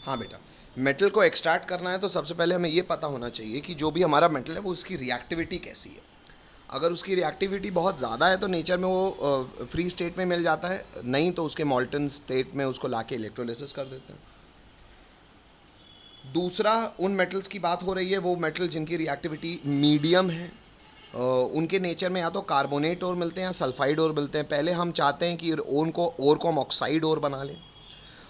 हाँ बेटा, मेटल को एक्सट्रैक्ट करना है तो सबसे पहले हमें ये पता होना चाहिए कि जो भी हमारा मेटल है वो उसकी रिएक्टिविटी कैसी है। अगर उसकी रिएक्टिविटी बहुत ज़्यादा है तो नेचर में वो फ्री स्टेट में मिल जाता है, नहीं तो उसके मॉल्टन स्टेट में उसको लाके इलेक्ट्रोलिसिस कर देते हैं। दूसरा, उन मेटल्स की बात हो रही है वो मेटल जिनकी रिएक्टिविटी मीडियम है। उनके नेचर में या तो कार्बोनेट और मिलते हैं या सल्फाइड और मिलते हैं। पहले हम चाहते हैं कि ओर को हम ऑक्साइड और बना लें।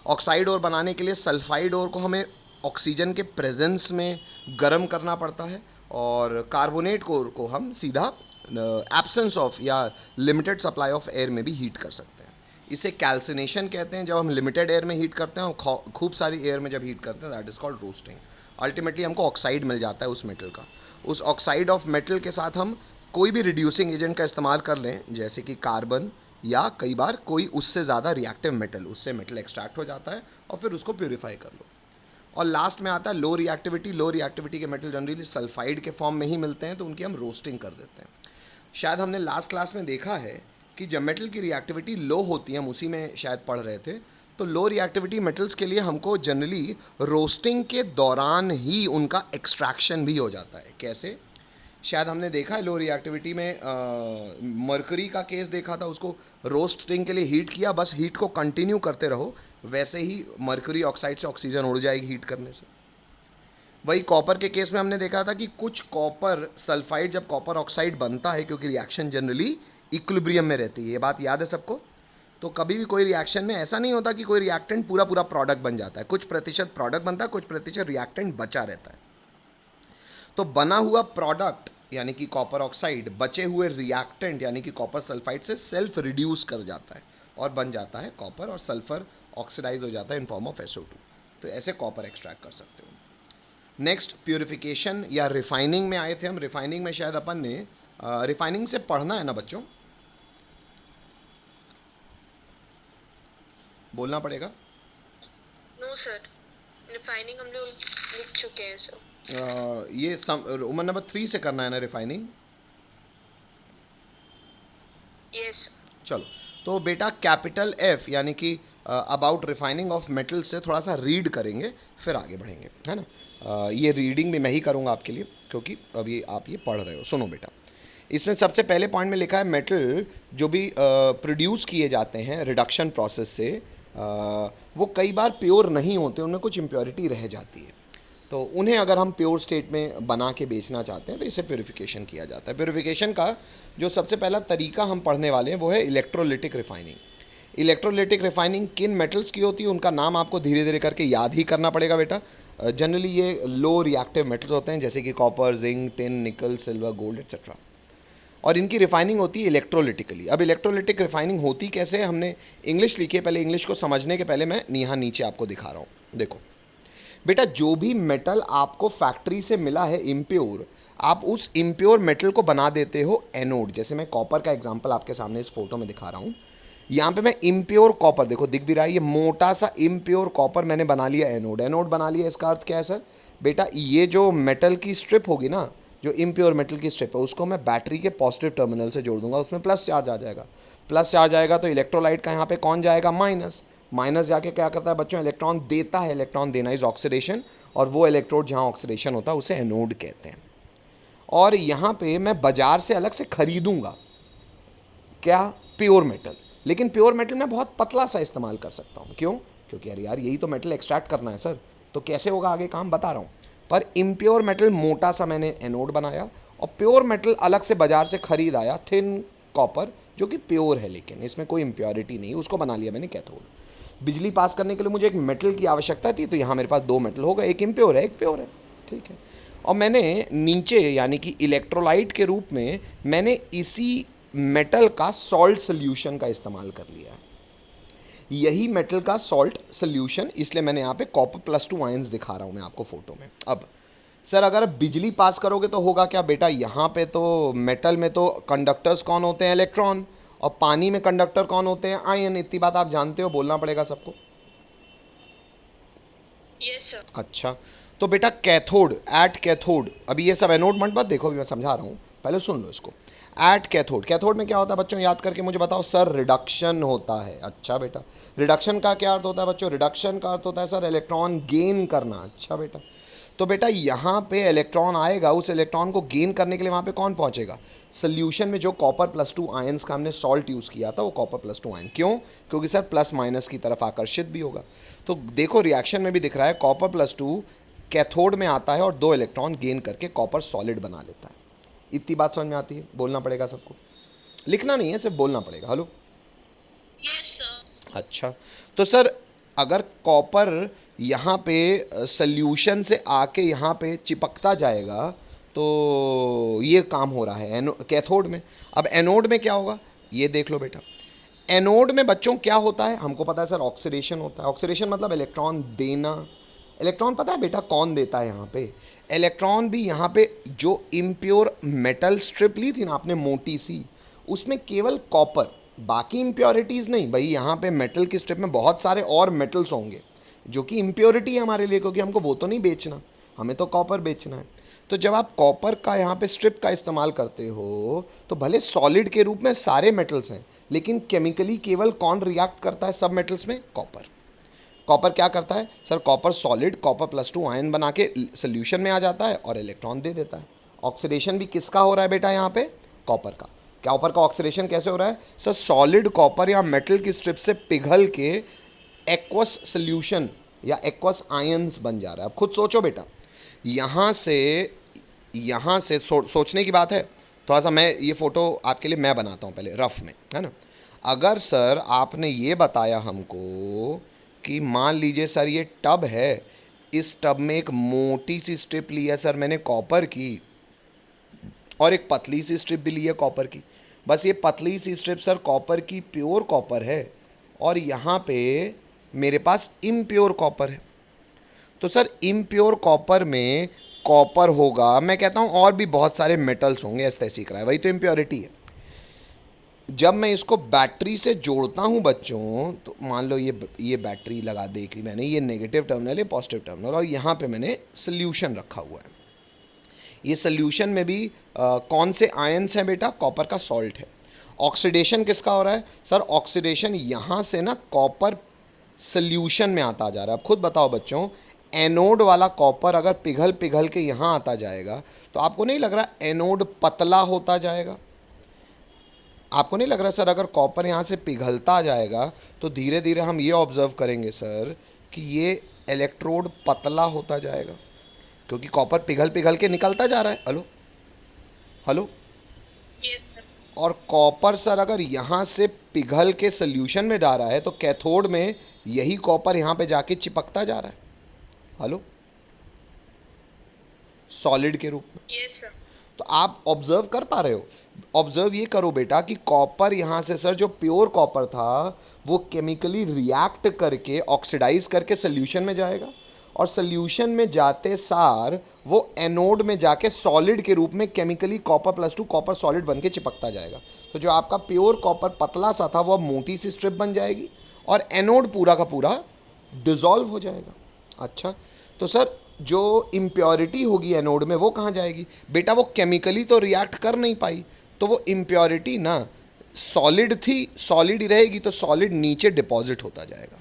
ऑक्साइड और बनाने के लिए सल्फाइड और को हमें ऑक्सीजन के प्रेजेंस में गर्म करना पड़ता है, और कार्बोनेट को हम सीधा एब्सेंस ऑफ या लिमिटेड सप्लाई ऑफ एयर में भी हीट कर सकते हैं। इसे कैल्सिनेशन कहते हैं, जब हम लिमिटेड एयर में हीट करते हैं और खूब सारी एयर में जब हीट करते हैं, that is called roasting. Ultimately हमको ऑक्साइड मिल जाता है उस मेटल का। उस ऑक्साइड ऑफ मेटल के साथ हम कोई भी रिड्यूसिंग एजेंट का इस्तेमाल कर लें, जैसे कि कार्बन, या कई बार कोई उससे ज़्यादा रिएक्टिव मेटल, उससे मेटल एक्सट्रैक्ट हो जाता है और फिर उसको प्योरीफाई कर लो। और लास्ट में आता है लो रिएक्टिविटी। लो रिएक्टिविटी के मेटल जनरली सल्फाइड के फॉर्म में ही मिलते हैं, तो उनकी हम रोस्टिंग कर देते हैं। शायद हमने लास्ट क्लास में देखा है कि जब मेटल की रिएक्टिविटी लो होती है, हम उसी में शायद पढ़ रहे थे, तो लो रिएक्टिविटी मेटल्स के लिए हमको जनरली रोस्टिंग के दौरान ही उनका एक्सट्रैक्शन भी हो जाता है। कैसे? शायद हमने देखा है लो रिएक्टिविटी में मरकरी का केस देखा था, उसको रोस्टिंग के लिए हीट किया, बस हीट को कंटिन्यू करते रहो, वैसे ही मरकरी ऑक्साइड से ऑक्सीजन उड़ जाएगी हीट करने से। वही कॉपर के केस में हमने देखा था कि कुछ कॉपर सल्फाइड जब कॉपर ऑक्साइड बनता है, क्योंकि रिएक्शन जनरली इक्विलिब्रियम में रहती है, ये बात याद है सबको। तो कभी भी कोई रिएक्शन में ऐसा नहीं होता कि कोई रिएक्टेंट पूरा पूरा प्रोडक्ट बन जाता है, कुछ प्रतिशत प्रोडक्ट बनता है, कुछ प्रतिशत रिएक्टेंट बचा रहता है। तो बना हुआ प्रोडक्ट यानी कि कॉपर ऑक्साइड बचे हुए रिएक्टेंट यानी कि कॉपर सल्फाइड से सेल्फ रिड्यूस कर जाता है और बन जाता है कॉपर, और सल्फर ऑक्सीडाइज हो जाता है इन फॉर्म ऑफ SO2। तो ऐसे कॉपर एक्सट्रैक्ट कर सकते हो। नेक्स्ट, प्यूरिफिकेशन या रिफाइनिंग में आए थे हम। रिफाइनिंग में शायद अपन ने रिफाइनिंग से पढ़ना है ना बच्चों, बोलना पड़ेगा। नो सर, रिफाइनिंग हम लोग लिख चुके हैं सर। ये उमर नंबर 3 से करना है ना रिफाइनिंग। यस। चलो, तो बेटा कैपिटल F यानी कि अबाउट रिफाइनिंग ऑफ मेटल से थोड़ा सा रीड करेंगे, फिर आगे बढ़ेंगे, है ना। ये रीडिंग भी मैं ही करूँगा आपके लिए, क्योंकि अभी आप ये पढ़ रहे हो। सुनो बेटा, इसमें सबसे पहले पॉइंट में लिखा है मेटल जो भी प्रोड्यूस किए जाते हैं रिडक्शन प्रोसेस से, वो कई बार प्योर नहीं होते, उनमें कुछ इम्प्योरिटी रह जाती है। तो उन्हें अगर हम प्योर स्टेट में बना के बेचना चाहते हैं तो इसे प्योरिफिकेशन किया जाता है। प्योरिफिकेशन का जो सबसे पहला तरीका हम पढ़ने वाले हैं वो है इलेक्ट्रोलिटिक रिफाइनिंग। इलेक्ट्रोलिटिक रिफाइनिंग किन मेटल्स की होती है उनका नाम आपको धीरे धीरे करके याद ही करना पड़ेगा बेटा। जनरली ये लो रिएक्टिव मेटल्स होते हैं, जैसे कि कॉपर, जिंक, टिन, निकल, सिल्वर, गोल्ड एक्सेट्रा, और इनकी रिफाइनिंग होती है इलेक्ट्रोलिटिकली। अब इलेक्ट्रोलिटिक रिफाइनिंग होती कैसे है, हमने इंग्लिश लिखी है, पहले इंग्लिश को समझने के पहले मैं यहाँ नीचे आपको दिखा रहा हूँ। देखो बेटा, जो भी मेटल आपको फैक्ट्री से मिला है इम्प्योर, आप उस इम्प्योर मेटल को बना देते हो एनोड। जैसे मैं कॉपर का एग्जांपल आपके सामने इस फोटो में दिखा रहा हूँ। यहाँ पे मैं इम्प्योर कॉपर, देखो दिख भी रहा है, ये मोटा सा इम्प्योर कॉपर मैंने बना लिया एनोड। एनोड बना लिया, इसका अर्थ क्या है सर? बेटा ये जो मेटल की स्ट्रिप होगी ना, जो इम्प्योर मेटल की स्ट्रिप है, उसको मैं बैटरी के पॉजिटिव टर्मिनल से जोड़ दूंगा, उसमें प्लस चार्ज आ जाएगा। प्लस चार्ज आएगा तो इलेक्ट्रोलाइट का यहाँ पे कौन जाएगा? माइनस। माइनस जाके क्या करता है बच्चों? इलेक्ट्रॉन देता है। इलेक्ट्रॉन देना इज ऑक्सीडेशन, और वो इलेक्ट्रोड जहाँ ऑक्सीडेशन होता है उसे एनोड कहते हैं। और यहाँ पे मैं बाजार से अलग से खरीदूंगा क्या? Pure metal. लेकिन प्योर मेटल मैं बहुत पतला सा इस्तेमाल कर सकता हूँ। क्यों? क्योंकि अरे यार यही तो मेटल एक्सट्रैक्ट करना है सर, तो कैसे होगा आगे काम बता रहा हूँ। पर इम्प्योर मेटल मोटा सा मैंने एनोड बनाया, और प्योर मेटल अलग से बाजार से खरीद आया, थिन कॉपर, जो कि प्योर है लेकिन इसमें कोई इम्प्योरिटी नहीं, उसको बना लिया मैंने कैथोड। बिजली पास करने के लिए मुझे एक मेटल की आवश्यकता थी, तो यहाँ मेरे पास दो मेटल हो गए, एक इम्प्योर है एक प्योर है, ठीक है। और मैंने नीचे यानी कि इलेक्ट्रोलाइट के रूप में मैंने इसी मेटल का सॉल्ट सोल्यूशन का इस्तेमाल कर लिया है। यही मेटल का सॉल्ट सोल्यूशन, इसलिए मैंने यहाँ पे कॉपर +2 आयंस दिखा रहा हूँ मैं आपको फोटो में। अब सर अगर बिजली पास करोगे तो होगा क्या बेटा? यहाँ पे तो मेटल में तो कंडक्टर्स कौन होते हैं? इलेक्ट्रॉन। और पानी में कंडक्टर कौन होते हैं? आयन। इतनी बात आप जानते हो, बोलना पड़ेगा सबको। Yes sir. अच्छा, तो बेटा कैथोड, एट कैथोड, अभी ये सब एनोड मत देखो, अभी मैं समझा रहा हूँ। पहले सुन लो इसको। एट कैथोड, कैथोड में क्या होता है बच्चों, याद करके मुझे बताओ सर। रिडक्शन होता है। अच्छा बेटा, रिडक्शन का क्या अर्थ होता है बच्चों? रिडक्शन का अर्थ होता है सर इलेक्ट्रॉन गेन करना। अच्छा बेटा, तो बेटा यहाँ पे इलेक्ट्रॉन आएगा, उस इलेक्ट्रॉन को गेन करने के लिए वहाँ पे कौन पहुँचेगा? सोल्यूशन में जो कॉपर+2 आयंस का हमने सॉल्ट यूज़ किया था, वो कॉपर+2 आयन। क्यों? क्योंकि सर प्लस माइनस की तरफ आकर्षित भी होगा। तो देखो रिएक्शन में भी दिख रहा है कॉपर+2 कैथोड में आता है और 2 इलेक्ट्रॉन गेन करके कॉपर सॉलिड बना लेता है। इतनी बात समझ में आती है? बोलना पड़ेगा सबको, लिखना नहीं है, सिर्फ बोलना पड़ेगा। Hello, yes sir. अच्छा, तो सर अगर कॉपर यहाँ पे सल्यूशन से आके यहाँ पे चिपकता जाएगा तो ये काम हो रहा है कैथोड में। अब एनोड में क्या होगा ये देख लो बेटा। एनोड में बच्चों क्या होता है हमको पता है सर, ऑक्सीडेशन होता है। ऑक्सीडेशन मतलब इलेक्ट्रॉन देना। इलेक्ट्रॉन पता है बेटा कौन देता है यहाँ पे? इलेक्ट्रॉन भी यहाँ पे जो इम्प्योर मेटल स्ट्रिप ली थी ना आपने मोटी सी, उसमें केवल कॉपर, बाकी इम्प्योरिटीज़ नहीं भाई। यहाँ पे मेटल की स्ट्रिप में बहुत सारे और मेटल्स होंगे जो कि इम्प्योरिटी है हमारे लिए, क्योंकि हमको वो तो नहीं बेचना, हमें तो कॉपर बेचना है। तो जब आप कॉपर का यहाँ पे स्ट्रिप का इस्तेमाल करते हो तो भले सॉलिड के रूप में सारे मेटल्स हैं, लेकिन केमिकली केवल कौन रिएक्ट करता है सब मेटल्स में? कॉपर। कॉपर क्या करता है सर? कॉपर सॉलिड कॉपर+2 आयन बना के सोल्यूशन में आ जाता है और इलेक्ट्रॉन दे देता है। ऑक्सीडेशन भी किसका हो रहा है बेटा यहाँ पे? कॉपर का। कॉपर का ऑक्सीडेशन कैसे हो रहा है सर? सॉलिड कॉपर या मेटल की स्ट्रिप से पिघल के एक्वस सोल्यूशन या एक्वस आयंस बन जा रहा है। अब खुद सोचो बेटा, यहाँ से सोचने की बात है। थोड़ा सा मैं ये फ़ोटो आपके लिए मैं बनाता हूँ पहले रफ में, है ना। अगर सर आपने ये बताया हमको कि मान लीजिए सर ये टब है, इस टब में एक मोटी सी स्ट्रिप ली है सर मैंने कॉपर की, और एक पतली सी स्ट्रिप भी ली है कॉपर की। बस ये पतली सी स्ट्रिप सर कॉपर की प्योर कॉपर है, और यहाँ पे मेरे पास इम्प्योर कॉपर है। तो सर इम्प्योर कॉपर में कॉपर होगा, मैं कहता हूँ और भी बहुत सारे मेटल्स होंगे, ऐसे तैसे सीख रहा है, वही तो इम्प्योरिटी है। जब मैं इसको बैटरी से जोड़ता हूँ बच्चों, तो मान लो ये बैटरी लगा देख ली मैंने, ये नेगेटिव टर्मिनल, ये पॉजिटिव टर्मिनल, और यहाँ पे मैंने सोल्यूशन रखा हुआ है। ये सोल्यूशन में भी कौन से आयंस हैं बेटा? कॉपर का सॉल्ट है। ऑक्सीडेशन किसका हो रहा है सर? ऑक्सीडेशन यहाँ से ना कॉपर सोल्यूशन में आता जा रहा है। अब खुद बताओ बच्चों, एनोड वाला कॉपर अगर पिघल पिघल के यहाँ आता जाएगा तो आपको नहीं लग रहा एनोड पतला होता जाएगा? आपको नहीं लग रहा सर अगर कॉपर यहाँ से पिघलता जाएगा तो धीरे धीरे हम ये ऑब्जर्व करेंगे सर कि ये इलेक्ट्रोड पतला होता जाएगा, क्योंकि कॉपर पिघल पिघल के निकलता जा रहा है। Hello hello, yes sir. और कॉपर सर अगर यहाँ से पिघल के सोल्यूशन में जा रहा है तो कैथोड में यही कॉपर यहाँ पे जाके चिपकता जा रहा है। हेलो, सॉलिड के रूप में। Yes sir. तो आप ऑब्जर्व कर पा रहे हो? ऑब्जर्व ये करो बेटा कि कॉपर यहाँ से सर जो प्योर कॉपर था वो केमिकली रिएक्ट करके ऑक्सीडाइज करके सोल्यूशन में जाएगा, और सोल्यूशन में जाते सार वो एनोड में जाके सॉलिड के रूप में केमिकली कॉपर+2 कॉपर सॉलिड बन के चिपकता जाएगा। तो जो आपका प्योर कॉपर पतला सा था वो अब मोटी सी स्ट्रिप बन जाएगी और एनोड पूरा का पूरा डिज़ोल्व हो जाएगा। अच्छा, तो सर जो इम्प्योरिटी होगी एनोड में वो कहाँ जाएगी बेटा? वो केमिकली तो रिएक्ट कर नहीं पाई, तो वो इम्प्योरिटी ना सॉलिड थी, सॉलिड ही रहेगी, तो सॉलिड नीचे डिपॉजिट होता जाएगा।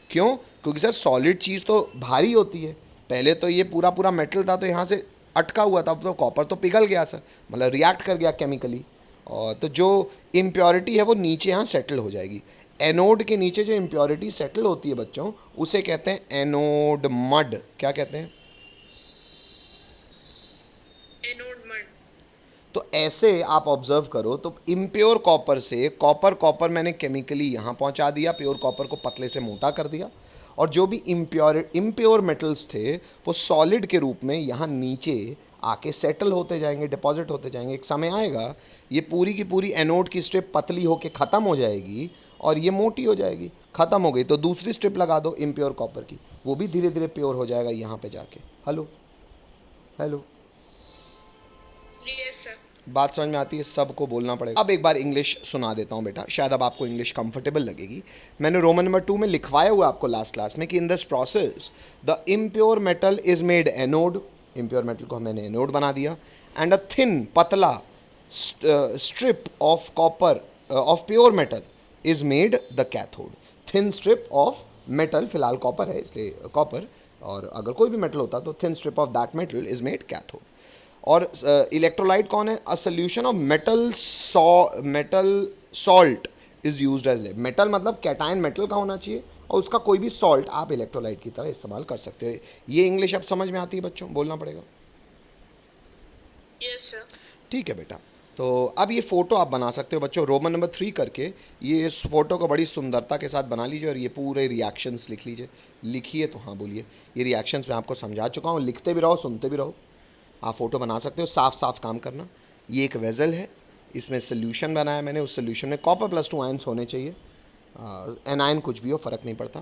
क्यों? क्योंकि सर सॉलिड चीज़ तो भारी होती है। पहले तो ये पूरा पूरा मेटल था तो यहाँ से अटका हुआ था, अब तो कॉपर तो पिघल गया सर, मतलब रिएक्ट कर गया केमिकली, और तो जो इम्प्योरिटी है वो नीचे यहाँ सेटल हो जाएगी। एनोड के नीचे जो इम्प्योरिटी सेटल होती है बच्चों उसे कहते हैं एनोड मड। क्या कहते हैं? Anode mud. तो ऐसे आप ऑब्जर्व करो तो इम्प्योर कॉपर से कॉपर मैंने केमिकली यहाँ पहुँचा दिया, प्योर कॉपर को पतले से मोटा कर दिया, और जो भी इम्प्योर मेटल्स थे वो सॉलिड के रूप में यहाँ नीचे आके सेटल होते जाएंगे, डिपॉजिट होते जाएंगे। एक समय आएगा ये पूरी की पूरी एनोड की स्ट्रिप पतली होके ख़त्म हो जाएगी और ये मोटी हो जाएगी। ख़त्म हो गई तो दूसरी स्ट्रिप लगा दो इम्प्योर कॉपर की, वो भी धीरे धीरे प्योर हो जाएगा यहाँ पे जाके। Hello hello, yes sir. बात समझ में आती है? सबको बोलना पड़ेगा। अब एक बार इंग्लिश सुना देता हूँ बेटा, शायद अब आपको इंग्लिश कंफर्टेबल लगेगी। मैंने रोमन नंबर 2 में लिखवाया हुआ आपको लास्ट क्लास में कि in this process the impure metal is made anode, impure metal को मैंने एनोड बना दिया, एंड अ थिन पतला strip of copper of pure metal is made the cathode. Thin strip of metal, फिलहाल copper है इसलिए कॉपर, और अगर कोई भी मेटल होता तो thin strip of that metal is made cathode. और इलेक्ट्रोलाइट कौन है? A solution of metal salt is used as. Metal मतलब कैटायन मेटल का होना चाहिए, और उसका कोई भी सॉल्ट आप इलेक्ट्रोलाइट की तरह इस्तेमाल कर सकते हो. ये इंग्लिश अब समझ में आती है बच्चों? बोलना पड़ेगा. Yes sir. ठीक है बेटा. तो अब ये फ़ोटो आप बना सकते हो बच्चों, रोमन नंबर 3 करके ये इस फोटो को बड़ी सुंदरता के साथ बना लीजिए, और ये पूरे रिएक्शंस लिख लीजिए. लिखिए तो हाँ बोलिए. ये रिएक्शंस मैं आपको समझा चुका हूँ, लिखते भी रहो सुनते भी रहो. आप फ़ोटो बना सकते हो, साफ साफ काम करना. ये एक वेजल है, इसमें सोल्यूशन बनाया मैंने. उस सोल्यूशन में कॉपर +2 आयन्स होने चाहिए. एनायन कुछ भी हो, फ़र्क नहीं पड़ता.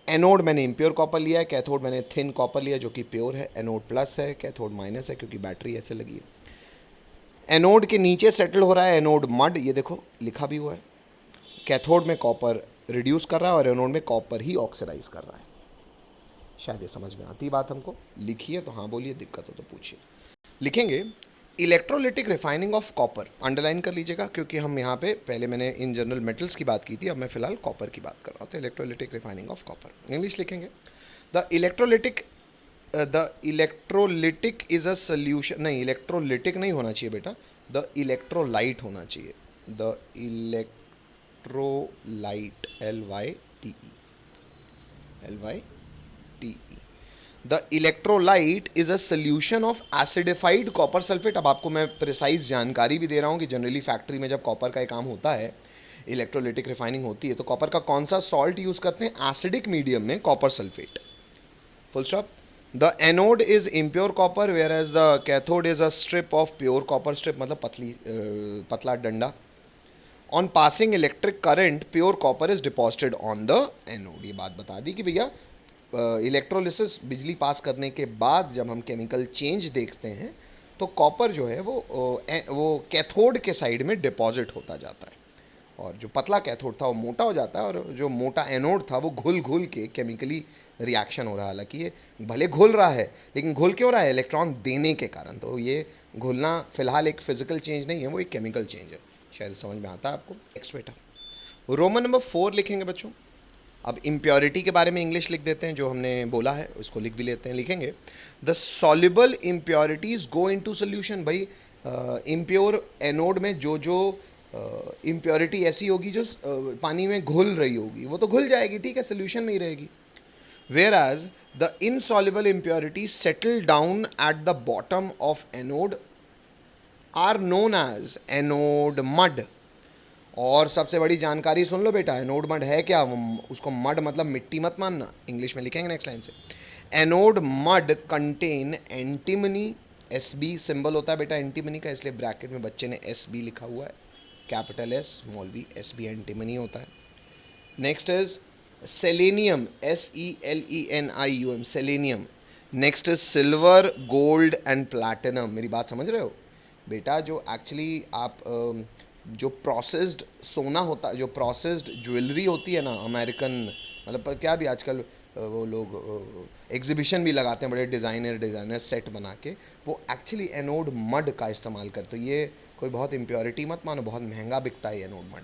एनोड मैंने इम्प्योर कॉपर लिया है, कैथोड मैंने थिन कॉपर लिया जो कि प्योर है. एनोड प्लस है, कैथोड माइनस है, क्योंकि बैटरी ऐसे लगी है. एनोड के नीचे सेटल हो रहा है एनोड मड, ये देखो लिखा भी हुआ है. कैथोड में कॉपर रिड्यूस कर रहा है, और एनोड में कॉपर ही ऑक्सीडाइज कर रहा है. शायद ये समझ में आती बात हमको. लिखिए तो हाँ बोलिए, दिक्कत हो तो पूछिए. लिखेंगे electrolytic refining of copper. Underline कर लीजिएगा, क्योंकि हम यहाँ पे पहले मैंने इन जनरल मेटल्स की बात की थी, अब मैं फिलहाल कॉपर की बात कर रहा हूँ. तो electrolytic refining of copper English लिखेंगे. The electrolytic is a solution. नहीं, इलेक्ट्रोलिटिक नहीं होना चाहिए बेटा, द इलेक्ट्रोलाइट होना चाहिए. The electrolyte, LYTE. The electrolyte is a solution of acidified copper sulphate. अब आपको मैं प्रिसाइज जानकारी भी दे रहा हूँ कि जनरली फैक्ट्री में जब कॉपर का काम होता है, इलेक्ट्रोलिटिक रिफाइनिंग होती है, तो कॉपर का कौन सा सॉल्ट यूज़ करते हैं? एसिडिक मीडियम में copper sulphate. Full stop. The anode is impure copper, whereas the cathode is a strip of pure copper. Strip मतलब पतला डंडा. On passing electric current pure copper is deposited on the anode. ये बात बता दी कि भैया electrolysis, बिजली पास करने के बाद जब हम केमिकल चेंज देखते हैं तो कॉपर जो है वो कैथोड के साइड में डिपॉजिट होता जाता है, और जो पतला कैथोड था वो मोटा हो जाता है, और जो मोटा एनोड था वो घुल घुल के केमिकली रिएक्शन हो रहा है. हालांकि ये भले घुल रहा है, लेकिन घुल क्यों रहा है? इलेक्ट्रॉन देने के कारण. तो ये घुलना फिलहाल एक फिजिकल चेंज नहीं है, वो एक केमिकल चेंज है. शायद समझ में आता है आपको. नेक्स्ट बेटा, रोमन नंबर 4 लिखेंगे बच्चों. अब इम्प्योरिटी के बारे में इंग्लिश लिख देते हैं, जो हमने बोला है उसको लिख भी लेते हैं. लिखेंगे the soluble impurities go into solution. भाई इम्प्योर एनोड में जो जो इम्प्योरिटी ऐसी होगी जो पानी में घुल रही होगी, वो तो घुल जाएगी, ठीक है, सोल्यूशन में ही रहेगी. Whereas the insoluble impurity settle down at the bottom of anode are known as anode mud. और सबसे बड़ी जानकारी सुन लो बेटा, एनोड मड है क्या? उसको मड मतलब मिट्टी मत मानना. इंग्लिश में लिखेंगे नेक्स्ट लाइन से. Anode mud contain antimony. SB symbol होता है बेटा एंटीमनी का, इसलिए ब्रैकेट में बच्चे ने SB लिखा हुआ है, capital S small b. SB antimony होता है. Next is selenium, SELENIUM, selenium. Next is silver, gold and platinum. मेरी बात समझ रहे हो बेटा? जो एक्चुअली आप जो प्रोसेस्ड सोना होता है, जो प्रोसेस्ड ज्वेलरी होती है ना, अमेरिकन मतलब क्या भी आजकल वो लोग एग्जीबिशन भी लगाते हैं, बड़े डिज़ाइनर सेट बना के, वो एक्चुअली एनोड मड का इस्तेमाल करते. तो ये कोई बहुत इम्प्योरिटी मत मानो, बहुत महंगा बिकता है एनोड मड.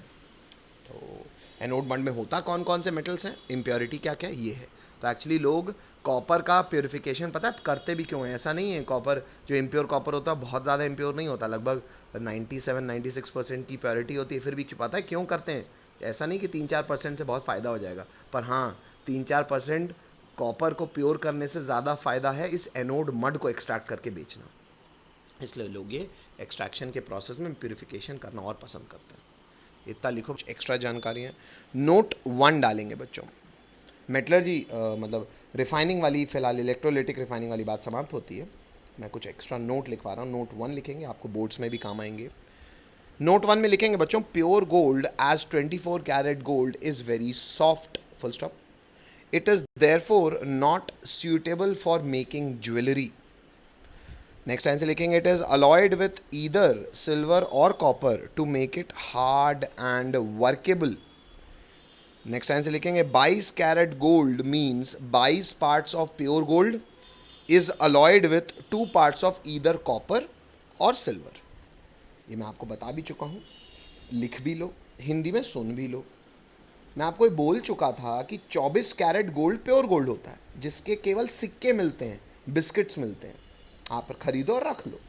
तो एनोड मड में होता कौन कौन से मेटल्स हैं, इम्प्योरिटी क्या क्या ये है. तो एक्चुअली लोग कॉपर का प्योरिफिकेशन पता है करते भी क्यों है? ऐसा नहीं है, कॉपर जो इम्प्योर कॉपर होता है बहुत ज़्यादा इम्प्योर नहीं होता, लगभग 97-96% की प्योरिटी होती है. फिर भी पता है क्यों करते हैं? ऐसा नहीं कि 3-4% से बहुत फ़ायदा हो जाएगा, पर हाँ 3-4% कॉपर को प्योर करने से ज़्यादा फ़ायदा है इस एनोड मड को एक्सट्रैक्ट करके बेचना. इसलिए लोग ये एक्सट्रैक्शन के प्रोसेस में प्योरिफिकेशन करना और पसंद करते हैं. इतना लिखो, कुछ एक्स्ट्रा जानकारी है. नोट 1 डालेंगे बच्चों. मेटलर्जी मतलब रिफाइनिंग वाली, फिलहाल इलेक्ट्रोलिटिक रिफाइनिंग वाली बात समाप्त होती है. मैं कुछ एक्स्ट्रा नोट लिखवा रहा हूँ. नोट 1 लिखेंगे, आपको बोर्ड्स में भी काम आएंगे. नोट 1 में लिखेंगे बच्चों, pure gold as 24 carat gold is very soft, full stop. It is therefore not suitable for making jewellery. Next line से लिखेंगे, it is alloyed with either silver और copper to make it hard and workable. Next line से लिखेंगे, 22 carat gold means 22 parts of pure gold is alloyed with 2 parts of either copper और silver. ये मैं आपको बता भी चुका हूँ, लिख भी लो, हिंदी में सुन भी लो। मैं आपको ये बोल चुका था कि 24 कैरेट गोल्ड प्योर गोल्ड होता है, जिसके केवल सिक्के मिलते हैं, बिस्किट्स मिलते हैं, आप खरीदो और रख लो।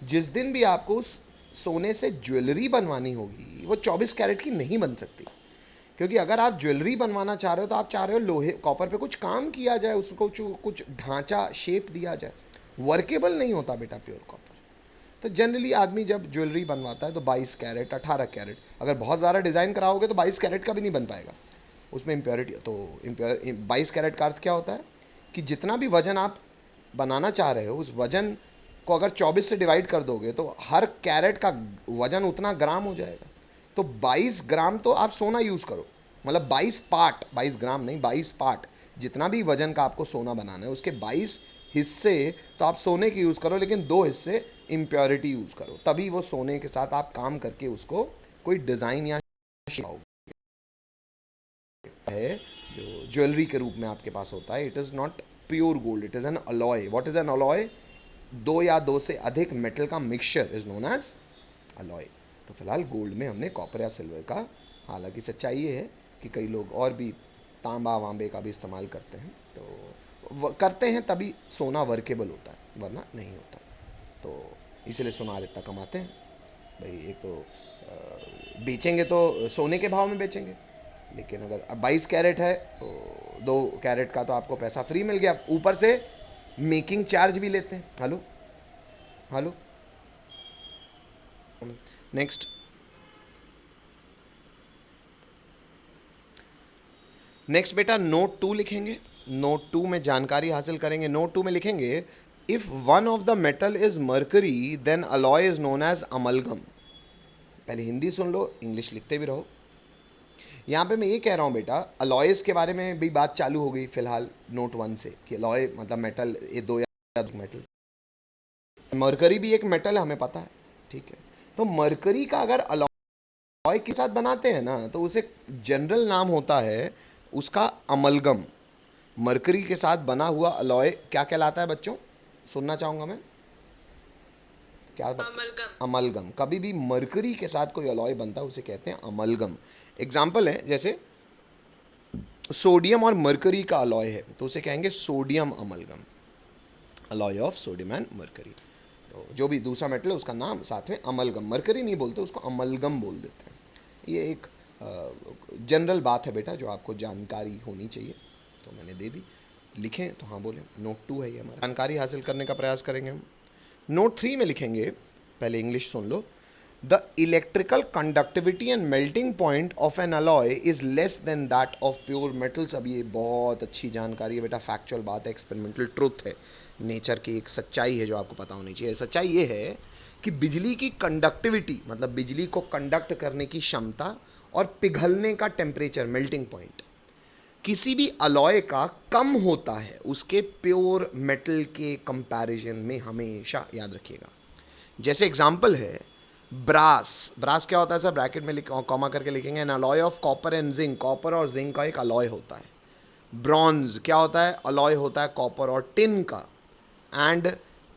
जिस दिन भी आपको उस सोने से ज्वेलरी बनवानी होगी, वो 24 कैरेट की नहीं बन सकती, क्योंकि अगर आप ज्वेलरी बनवाना चाह रहे हो तो आप चाह रहे हो लोहे कॉपर पे कुछ काम किया जाए, उसको कुछ ढांचा शेप दिया जाए, वर्केबल नहीं होता बेटा प्योर कॉपर। तो जनरली आदमी जब ज्वेलरी बनवाता है तो 22 कैरेट, 18 कैरेट, अगर बहुत ज़्यादा डिज़ाइन कराओगे तो 22 कैरेट का भी नहीं बन पाएगा, उसमें इम्प्योरिटी। तो 22 कैरेट का अर्थ क्या होता है कि जितना भी वज़न आप बनाना चाह रहे हो, उस वज़न को अगर 24 से डिवाइड कर दोगे तो हर कैरेट का वज़न उतना ग्राम हो जाएगा। तो 22 ग्राम तो आप सोना यूज़ करो, मतलब 22 पार्ट, 22 ग्राम नहीं, 22 पार्ट, जितना भी वज़न का आपको सोना बनाना है उसके 22 हिस्से तो आप सोने के यूज़ करो, लेकिन 2 हिस्से इम्प्योरिटी यूज़ करो, तभी वो सोने के साथ आप काम करके उसको कोई डिज़ाइन या है जो ज्वेलरी के रूप में आपके पास होता है। It is not pure gold, it is an alloy. What is an alloy? दो या दो से अधिक मेटल का mixture is known as alloy. तो फिलहाल गोल्ड में हमने कॉपर या सिल्वर का, हालांकि सच्चाई ये है कि कई लोग और भी तांबा वांबे का भी इस्तेमाल करते हैं, तो करते हैं तभी सोना वर्केबल होता है, वरना नहीं होता। तो इसलिए सोनार इतना कमाते हैं भाई। एक तो बेचेंगे तो सोने के भाव में बेचेंगे, लेकिन अगर अब 22 कैरेट है तो 2 कैरेट का तो आपको पैसा फ्री मिल गया, ऊपर से मेकिंग चार्ज भी लेते हैं। हेलो हेलो, नेक्स्ट नेक्स्ट बेटा नोट 2 लिखेंगे। नोट 2 में जानकारी हासिल करेंगे। नोट 2 में लिखेंगे if one of the metal is mercury then alloy is known as amalgam. पहले हिंदी सुन लो, इंग्लिश लिखते भी रहो। यहाँ पे मैं ये कह रहा हूँ बेटा, अलॉयज़ के बारे में भी बात चालू हो गई फिलहाल नोट 1 से, कि अलॉय मतलब मेटल, ये दो या मेटल। मरकरी भी एक मेटल है, हमें पता है, ठीक है। तो मरकरी का अगर अलॉय के साथ बनाते हैं ना, तो उसे जनरल नाम होता है उसका अमलगम। मरकरी के साथ बना हुआ अलॉय क्या कहलाता है बच्चों? सुनना चाहूँगा मैं, क्या अमलगम। अमलगम। कभी भी मरकरी के साथ कोई अलॉय बनता है उसे कहते हैं अमलगम। एग्जाम्पल है जैसे सोडियम और मरकरी का अलॉय है तो उसे कहेंगे sodium amalgam, alloy of sodium and mercury. तो जो भी दूसरा मेटल है उसका नाम साथ में अमलगम, मरकरी नहीं बोलते उसको, अमलगम बोल देते हैं। ये एक जनरल बात है बेटा जो आपको जानकारी होनी चाहिए, तो मैंने दे दी। लिखें तो हाँ बोलें। नोट 2 है ये हमारा, जानकारी हासिल करने का प्रयास करेंगे हम। नोट 3 में लिखेंगे, पहले English soon low. The electrical conductivity and melting point of N alloy is less than that of pure metals. अब ये बहुत अच्छी जानकारी है बेटा, फैक्चुअल बात है, एक्सपेरिमेंटल ट्रुथ है, नेचर की एक सच्चाई है जो आपको पता होनी चाहिए। सच्चाई ये है कि बिजली की कंडक्टिविटी मतलब बिजली को कंडक्ट करने की क्षमता और पिघलने का टेम्परेचर, मेल्टिंग पॉइंट, किसी भी अलॉय का कम होता है उसके प्योर मेटल के कंपैरिजन में, हमेशा याद रखिएगा। जैसे एग्जांपल है ब्रास। ब्रास क्या होता है सर? ब्रैकेट में कॉमा करके लिखेंगे, N alloy of copper and zinc. Copper और जिंक का एक अलॉय होता है। ब्रॉन्ज क्या होता है? अलॉय होता है कॉपर और टिन का। And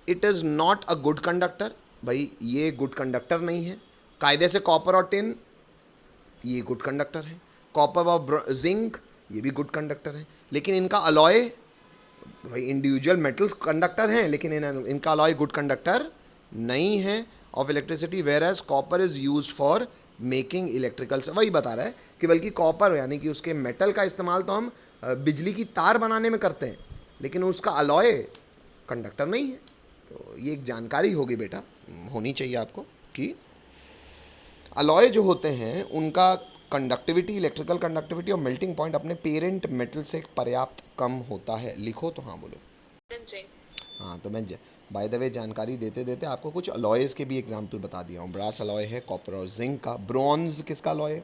it is not a good conductor. भाई ये गुड कंडक्टर नहीं है कायदे से। कॉपर और टिन ये गुड कंडक्टर है, कॉपर और जिंक ये भी गुड कंडक्टर है, लेकिन इनका अलॉय, भाई इंडिविजुअल मेटल्स कंडक्टर हैं लेकिन इनका अलॉय गुड कंडक्टर नहीं है of electricity, whereas copper is use for making electrical. वही बता रहा है कि बल्कि कॉपर यानी कि उसके मेटल का इस्तेमाल तो हम बिजली की तार बनाने में करते हैं, लेकिन उसका अलॉय कंडक्टर नहीं है। तो ये एक जानकारी होगी बेटा, होनी चाहिए आपको, कि अलॉय जो होते हैं उनका कंडक्टिविटी, इलेक्ट्रिकल कंडक्टिविटी और मेल्टिंग पॉइंट अपने पेरेंट मेटल से पर्याप्त कम होता है। लिखो तो हाँ बोलो। हाँ, तो मैं बाय द वे जानकारी देते देते आपको कुछ अलॉयज़ के भी एग्जांपल बता दिया हूँ। ब्रास अलॉय है कॉपर और जिंक का। ब्रॉन्ज किसका अलॉय है?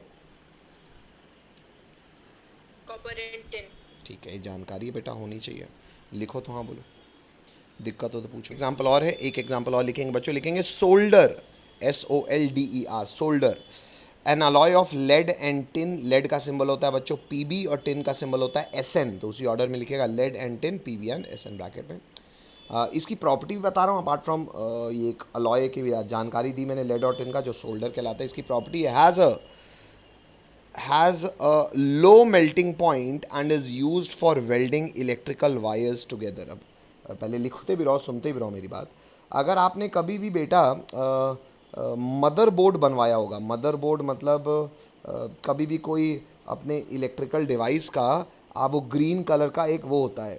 Copper and tin. ठीक है, ये जानकारी बेटा होनी चाहिए। लिखो तो हाँ बोलो, दिक्कत हो तो पूछो। एग्जाम्पल और है, एक एग्जाम्पल और लिखेंगे बच्चों, लिखेंगे solder, SOLDER, solder, an alloy of lead and tin. Lead का सिंबल होता है बच्चों PB और टिन का सिंबल होता है SN, तो उसी ऑर्डर में लिखेगा lead and tin, PB and SN bracket में। इसकी प्रॉपर्टी भी बता रहा हूँ अपार्ट फ्रॉम ये एक अलॉय की भी जानकारी दी मैंने लेड और टिन का जो सोल्डर कहलाता है। इसकी property has a low melting point and is used for welding electrical wires together. अब पहले लिखते भी रहो सुनते भी रहो मेरी बात। अगर आपने कभी भी बेटा मदर बोर्ड बनवाया होगा, मदर बोर्ड मतलब कभी भी कोई अपने इलेक्ट्रिकल डिवाइस का आप वो ग्रीन कलर का एक वो होता है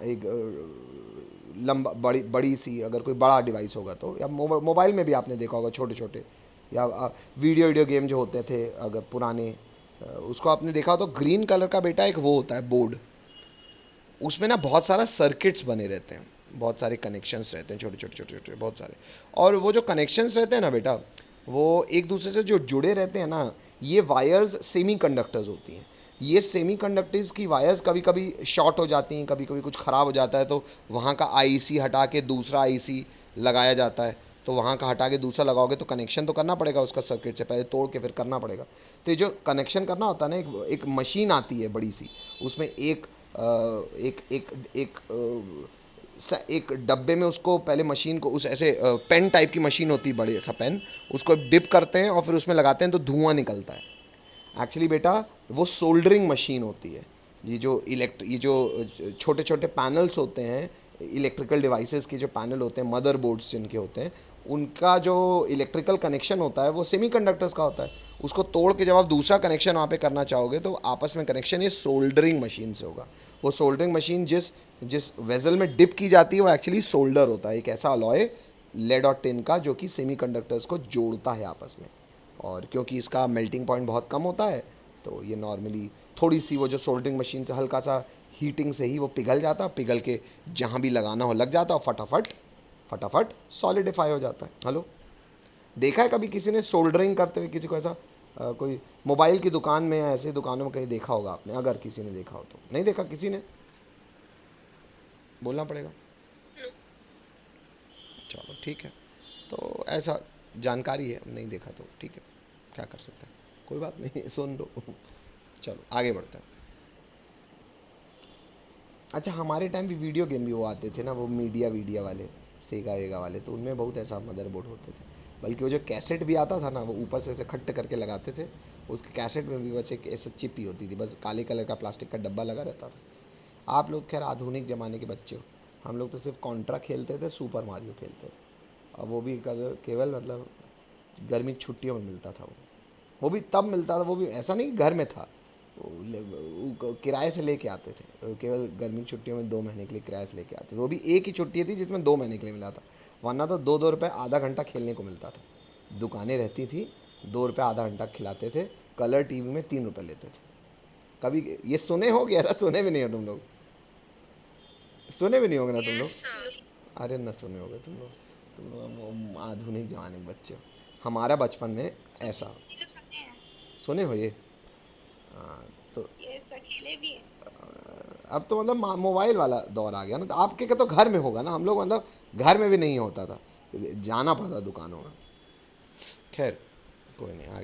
एक लंबा बड़ी बड़ी सी, अगर कोई बड़ा डिवाइस होगा तो, या मोबाइल में भी आपने देखा होगा छोटे छोटे, या वीडियो गेम जो होते थे अगर पुराने, उसको आपने देखा हो तो ग्रीन कलर का बेटा एक वो होता है बोर्ड। उसमें ना बहुत सारा सर्किट्स बने रहते हैं, बहुत सारे कनेक्शंस रहते हैं, छोटे छोटे छोटे छोटे बहुत सारे। और वो जो कनेक्शंस रहते हैं ना बेटा, वो एक दूसरे से जो जुड़े रहते हैं ना, ये वायर्स सेमी कंडक्टर्स होती हैं। ये सेमी कंडक्टर्स की वायर्स कभी कभी शॉर्ट हो जाती हैं, कभी कभी कुछ ख़राब हो जाता है तो वहाँ का आईसी हटा के दूसरा आईसी लगाया जाता है। तो वहाँ का हटा के दूसरा लगाओगे तो कनेक्शन तो करना पड़ेगा उसका, सर्किट से पहले तोड़ के फिर करना पड़ेगा। तो ये जो कनेक्शन करना होता है ना, एक मशीन आती है बड़ी सी, उसमें एक एक एक एक एक डब्बे में उसको पहले मशीन को उस ऐसे पेन टाइप की मशीन होती है, बड़े सा पेन, उसको डिप करते हैं और फिर उसमें लगाते हैं तो धुआं निकलता है। एक्चुअली बेटा वो सोल्डरिंग मशीन होती है। ये जो छोटे छोटे पैनल्स होते हैं, इलेक्ट्रिकल डिवाइसेस के जो पैनल होते हैं, मदरबोर्ड्स जिनके होते हैं, उनका जो इलेक्ट्रिकल कनेक्शन होता है वो सेमीकंडक्टर्स का होता है। उसको तोड़ के जब आप दूसरा कनेक्शन वहाँ पे करना चाहोगे तो आपस में कनेक्शन ये सोल्डरिंग मशीन से होगा। वो सोल्डरिंग मशीन जिस जिस वेजल में डिप की जाती है वो एक्चुअली सोल्डर होता है, एक ऐसा अलॉय लेड और टिन का जो कि सेमीकंडक्टर्स को जोड़ता है आपस में। और क्योंकि इसका मेल्टिंग पॉइंट बहुत कम होता है तो ये नॉर्मली थोड़ी सी वो जो सोल्डरिंग मशीन से हल्का सा हीटिंग से ही वो पिघल जाता, पिघल के जहाँ भी लगाना हो लग जाता और फटाफट फटाफट सॉलिडिफाई हो जाता है। हेलो, देखा है कभी किसी ने सोल्डरिंग करते हुए किसी को ऐसा? कोई मोबाइल की दुकान में या ऐसे दुकानों में कहीं देखा होगा आपने? अगर किसी ने देखा हो तो। नहीं देखा किसी ने? बोलना पड़ेगा। चलो ठीक है, तो ऐसा जानकारी है, नहीं देखा तो ठीक है, क्या कर सकते हैं, कोई बात नहीं सुन लो। चलो आगे बढ़ते हैं। अच्छा, हमारे टाइम भी वीडियो गेम भी वो आते थे ना, वो मीडिया वाले, सेगा वेगा वाले, तो उनमें बहुत ऐसा मदरबोर्ड होते थे। बल्कि वो जो कैसेट भी आता था ना, वो ऊपर से ऐसे खट्ट करके लगाते थे, उसके कैसेट में भी बस एक ऐसे चिप ही होती थी, बस काले कलर का प्लास्टिक का डब्बा लगा रहता था। आप लोग खैर आधुनिक ज़माने के बच्चे हो, हम लोग तो सिर्फ कॉन्ट्रा खेलते थे, सुपर मारियो खेलते थे, और वो भी केवल मतलब गर्मी की छुट्टियों में मिलता था। वो भी तब मिलता था, वो भी ऐसा नहीं कि घर में था, वो किराए से लेके आते थे, केवल गर्मी की छुट्टियों में 2 महीने के लिए किराए से लेके आते थे। वो भी एक ही छुट्टी थी जिसमें 2 महीने के लिए मिला था, वरना तो 2-2 रुपये आधा घंटा खेलने को मिलता था। दुकानें रहती थी, 2 रुपये आधा घंटा खिलाते थे, कलर टीवी में 3 रुपये लेते थे। कभी ये सुने हो कि ऐसा सुने भी नहीं हो तुम लोग? सुने भी नहीं होगे ना तुम लोग? अरे न सुने होगे तुम लोग आधुनिक ज़माने के बच्चे हो। हमारा बचपन में ऐसा सुने हो ये। हाँ, तो अब तो मतलब मोबाइल वाला दौर आ गया ना, तो आपके का तो घर में होगा ना, हम लोग मतलब घर में भी नहीं होता था, जाना पड़ता दुकानों में। खैर कोई नहीं, आगे